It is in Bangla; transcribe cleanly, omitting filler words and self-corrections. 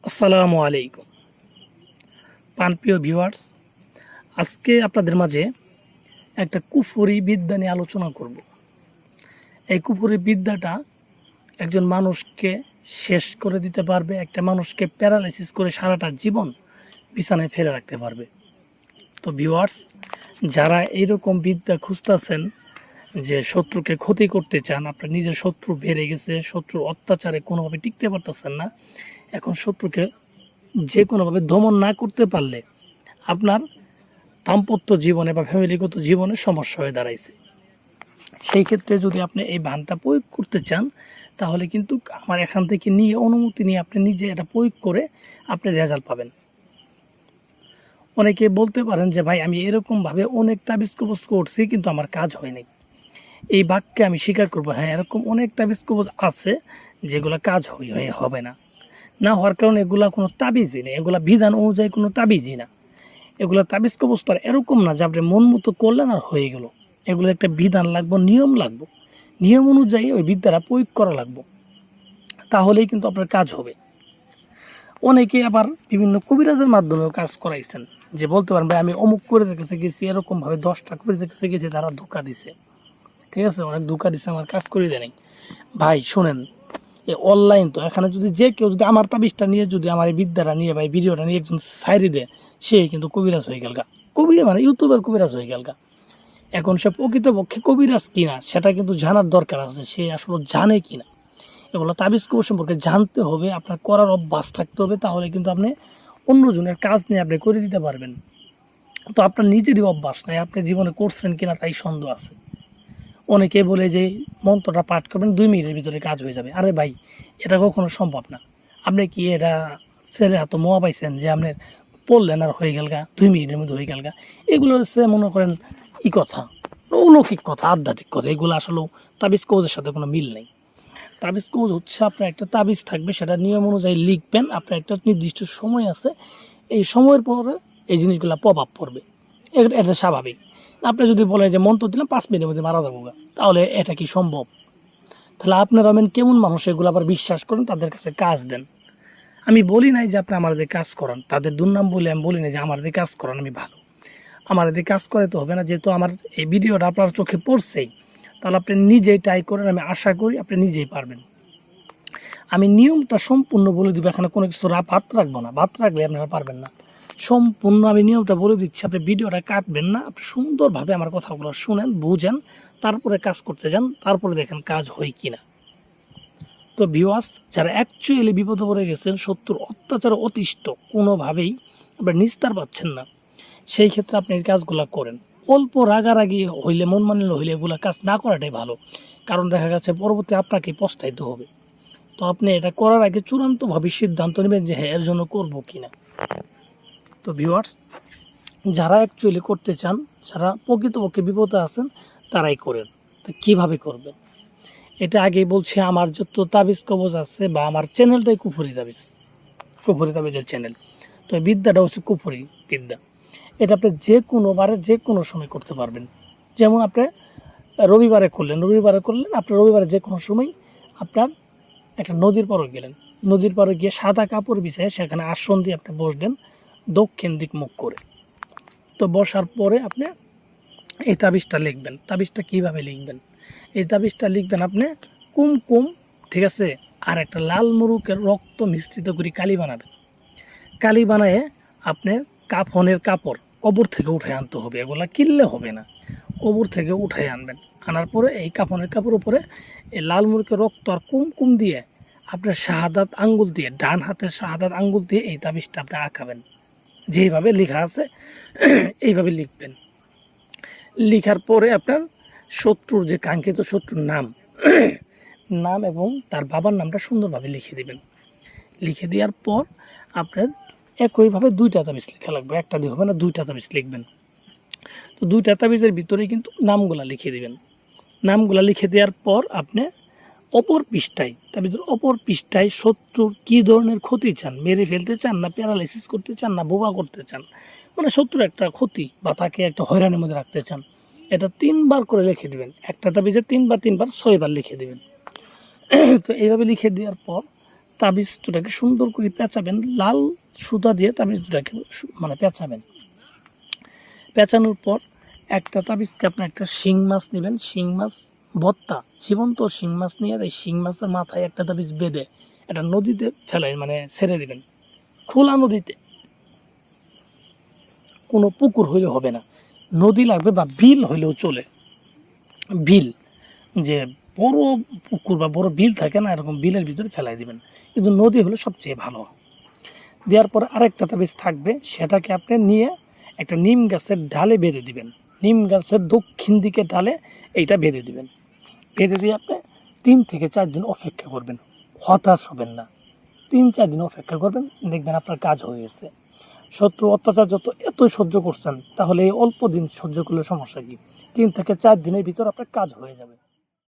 আসসালামু আলাইকুম প্রিয় ভিউয়ার্স, আজকে আপনাদের মাঝে একটা কুফরি বিদ্যা নিয়ে আলোচনা করব। এই কুফরি বিদ্যাটা একজন মানুষকে শেষ করে দিতে পারবে, একটা মানুষকে প্যারালাইসিস করে সারাটা জীবন বিছানায় ফেলে রাখতে পারবে। তো ভিউয়ার্স, যারা এইরকম বিদ্যা খুঁজতেছেন যে শত্রুকে ক্ষতি করতে চান, আপনার নিজের শত্রু বেড়ে গেছে, শত্রুর অত্যাচারে কোনোভাবে টিকতে পারতেছেন না, এখন শত্রুকে যে কোনোভাবে দমন না করতে পারলে আপনার দাম্পত্য জীবনে বা ফ্যামিলিগত জীবনে সমস্যা হয়ে দাঁড়াইছে, সেই ক্ষেত্রে যদি আপনি এই বানটা প্রয়োগ করতে চান তাহলে কিন্তু আমার এখান থেকে নিয়ে অনুমতি নিয়ে আপনি নিজে এটা প্রয়োগ করে আপনি রেজাল্ট পাবেন। অনেকে বলতে পারেন যে ভাই, আমি এরকমভাবে অনেক তাবিজ কবজ করছি কিন্তু আমার কাজ হয়নি। এই বাক্যে আমি স্বীকার করবো, হ্যাঁ, এরকম অনেক তাবিজ কবজ আছে যেগুলো কাজ হবে না। না হওয়ার কারণে এগুলা কোনো তাবিজই নেই, এগুলা বিধান অনুযায়ী কোনো তাবিজই না। এগুলো তাবিজ কবজ তো আর এরকম না যে আপনি মন মতো করলেন আর হয়ে গেল। এগুলো একটা বিধান লাগবে, নিয়ম লাগবে, নিয়ম অনুযায়ী ওই বিদ্যাটা প্রয়োগ করা লাগবে, তাহলেই কিন্তু আপনার কাজ হবে। অনেকে আবার বিভিন্ন কবিরাজের মাধ্যমেও কাজ করাইছেন, যে বলতে পারেন ভাই, আমি অমুক কবিরাজের কাছে গেছি, এরকমভাবে 10টা কবিরাজের কাছে গেছি, তারা ধোকা দিছে। ঠিক আছে, অনেক ধোকা দিছে, আমার কাজ করে দেয়নি। ভাই শোনেন, এই অনলাইন তো, এখানে যদি যে কেউ যদি আমার তাবিজটা নিয়ে, যদি আমার এই বিদ্যাটা নিয়ে বা এই ভিডিওটা নিয়ে একজন সাইরি দেয়, সে কিন্তু কবিরাজ হয়ে গেল গা। কবিরাজ মানে ইউটিউবের কবিরাজ হয়ে গেল গা। এখন সে প্রকৃতপক্ষে কবিরাজ কিনা সেটা কিন্তু জানার দরকার আছে, সে আসলে জানে কিনা। এগুলো তাবিজ কবজ সম্পর্কে জানতে হবে, আপনার করার অভ্যাস থাকতে হবে, তাহলে কিন্তু আপনি অন্যজনের কাজ নিয়ে আপনি করে দিতে পারবেন। তো আপনার নিজেরই অভ্যাস নাই, আপনি জীবনে করছেন কিনা তাই সন্দেহ আছে। অনেকে বলে যে মন্ত্রটা পাঠ করবেন 2 মিনিটের ভিতরে কাজ হয়ে যাবে। আরে ভাই, এটা কখনো সম্ভব না। আপনি কি এটা ছেলে এত মোয়া পাইছেন যে আপনি পড়লেন আর হয়ে গেল গা, 2 মিনিটের মধ্যে হয়ে গেল গা? এগুলো হচ্ছে মনে করেন কথা, অলৌকিক কথা, আধ্যাত্মিক কথা। এগুলো আসলে তাবিজ কবজের সাথে কোনো মিল নেই। তাবিজ কবজ হচ্ছে আপনার একটা তাবিজ থাকবে, সেটা নিয়ম অনুযায়ী লিখবেন, আপনার একটা নির্দিষ্ট সময় আছে, এই সময়ের পরে এই জিনিসগুলো প্রভাব পড়বে। এটা স্বাভাবিক। আপনি যদি বলেন যে মন্ত্র দিলাম 5 মিনিটের মধ্যে মারা যাবো, তাহলে এটা কি সম্ভব? তাহলে আপনারা কেমন মানুষ এগুলো আবার বিশ্বাস করেন, তাদের কাছে কাজ দেন। আমি বলি নাই যে আপনি আমার যে কাজ করান, তাদের দুর্নাম বলে আমি বলি নাই যে আমার যে কাজ করান আমি ভালো। আমার যে কাজ করে তো হবে না, যেহেতু আমার এই ভিডিওটা আপনার চোখে পড়ছেই, তাহলে আপনি নিজেই ট্রাই করেন, আমি আশা করি আপনি নিজেই পারবেন। আমি নিয়মটা সম্পূর্ণ বলে দিব, এখানে কোনো কিছু ভাত রাখবো না, ভাত রাখলে আপনারা পারবেন না। সম্পূর্ণ আমি নিয়মটা বলে দিচ্ছি, আপনি ভিডিওটা কাটবেন না, আপনি সুন্দরভাবে আমার কথাগুলো শুনেন, বুঝেন, তারপরে কাজ করতে যান, তারপরে দেখেন কাজ হয় কিনা। তো ভিউয়ার্স, যারা অ্যাকচুয়ালি বিপদে পড়ে গেছেন, শত্রুর অত্যাচার অতিষ্ঠ, কোনোভাবেই আপনার নিস্তার পাচ্ছেন না, সেই ক্ষেত্রে আপনি এই কাজগুলো করেন। অল্প রাগারাগি হইলে, মন মানিলে হইলে এগুলো কাজ না করাটাই ভালো, কারণ দেখা যাচ্ছে পরবর্তী আপনাকে পস্তাইতে হবে। তো আপনি এটা করার আগে চূড়ান্তভাবে সিদ্ধান্ত নেবেন যে হ্যাঁ, এর জন্য করবো কিনা। তো ভিউয়ার্স, যারা অ্যাকচুয়ালি করতে চান, যারা প্রকৃতপক্ষে বিপদে আছেন, তারাই করেন। তো কীভাবে করবেন এটা আগেই বলছি। আমার যত তাবিজ কবজ আছে, বা আমার চ্যানেলটাই কুফরি তাবিজ, কুফরি তাবিজের চ্যানেল। তো এই বিদ্যাটা হচ্ছে কুফরি বিদ্যা। এটা আপনি যে কোনো বারে যে কোনো সময় করতে পারবেন। যেমন আপনি রবিবারে করলেন, আপনি রবিবারে যে কোনো সময় আপনার একটা নদীর পাড়ে গেলেন, নদীর পাড়ে গিয়ে সাদা কাপড় বিছায় সেখানে আসন দিয়ে আপনি বসবেন দক্ষিণ দিক মুখ করে। তো বসার পরে আপনি এই তাবিজটা লিখবেন। তাবিজটা কীভাবে লিখবেন? এই তাবিজটা লিখবেন আপনি কুমকুম, ঠিক আছে, আর একটা লাল মুরুকের রক্ত মিশ্রিত করে কালি বানাবেন। কালি বানায়ে আপনি কাফনের কাপড় কবর থেকে উঠে আনতে হবে, এগুলা কিনলে হবে না, কবর থেকে উঠে আনবেন। আনার পরে এই কাফনের কাপড় উপরে এই লাল মুরুকের রক্ত আর কুমকুম দিয়ে আপনার শাহাদাত আঙ্গুল দিয়ে, ডান হাতের শাহাদাত আঙ্গুল দিয়ে এই তাবিজটা আপনি আঁকাবেন, যেইভাবে লেখা আছে এইভাবে লিখবেন। লিখার পরে আপনার শত্রুর যে কাঙ্ক্ষিত শত্রুর নাম নাম এবং তার বাবার নামটা সুন্দরভাবে লিখে দেবেন। লিখে দেওয়ার পর আপনার একইভাবে 2টা তাবিজ লেখা লাগবে, একটা দিয়ে হবে না, 2টা তাবিজ লিখবেন। তো 2টা তাবিজের ভিতরে কিন্তু নামগুলা লিখে দেবেন। নামগুলা লিখে দেওয়ার পর আপনি অপর পৃষ্ঠায়, তাবিজের অপর পৃষ্ঠায় শত্রুর কী ধরনের ক্ষতি চান, মেরে ফেলতে চান, না প্যারালাইসিস করতে চান, না বোবা করতে চান, মানে শত্রুর একটা ক্ষতি বা তাকে একটা হয়রানির মধ্যে রাখতে চান, এটা 3বার করে লিখে দেবেন। একটা তাবিজে 3বার 6বার লিখে দেবেন। তো এইভাবে লিখে দেওয়ার পর তাবিজ দুটাকে সুন্দর করে পেঁচাবেন, লাল সুতা দিয়ে তাবিজ দুটাকে মানে পেঁচাবেন। পেঁচানোর পর একটা তাবিজকে আপনি একটা শিং মাছ নেবেন, শিং মাছ ভর্তা জীবন্ত শিং মাছ নিয়ে এই শিং মাছের মাথায় একটা তাবিজ বেঁধে এটা নদীতে ফেলাই মানে ছেড়ে দিবেন, খোলা নদীতে, কোনো পুকুর হইলে হবে না, নদী লাগবে বা বিল হইলেও চলে। বিল, যে বড় পুকুর বা বড় বিল থাকে না, এরকম বিলের ভিতরে ফেলাই দিবেন, কিন্তু নদী হলে সবচেয়ে ভালো। দেওয়ার পর আরেকটা তাবিজ থাকবে, সেটাকে আপনি নিয়ে একটা নিম গাছের ডালে বেঁধে দিবেন, নিম গাছের দক্ষিণ দিকে ডালে এইটা বেঁধে দিবেন। বেঁধে দিয়ে আপনি 3 থেকে 4 দিন অপেক্ষা করবেন, হতাশ হবেন না। 3-4 দিন অপেক্ষা করবেন, দেখবেন আপনার কাজ হয়ে গেছে। শত্রু অত্যাচার যত এতই সহ্য করছেন, তাহলে এই অল্প দিন সহ্য করলে সমস্যা কি? 3 থেকে 4 দিনের ভিতর আপনার কাজ হয়ে যাবে।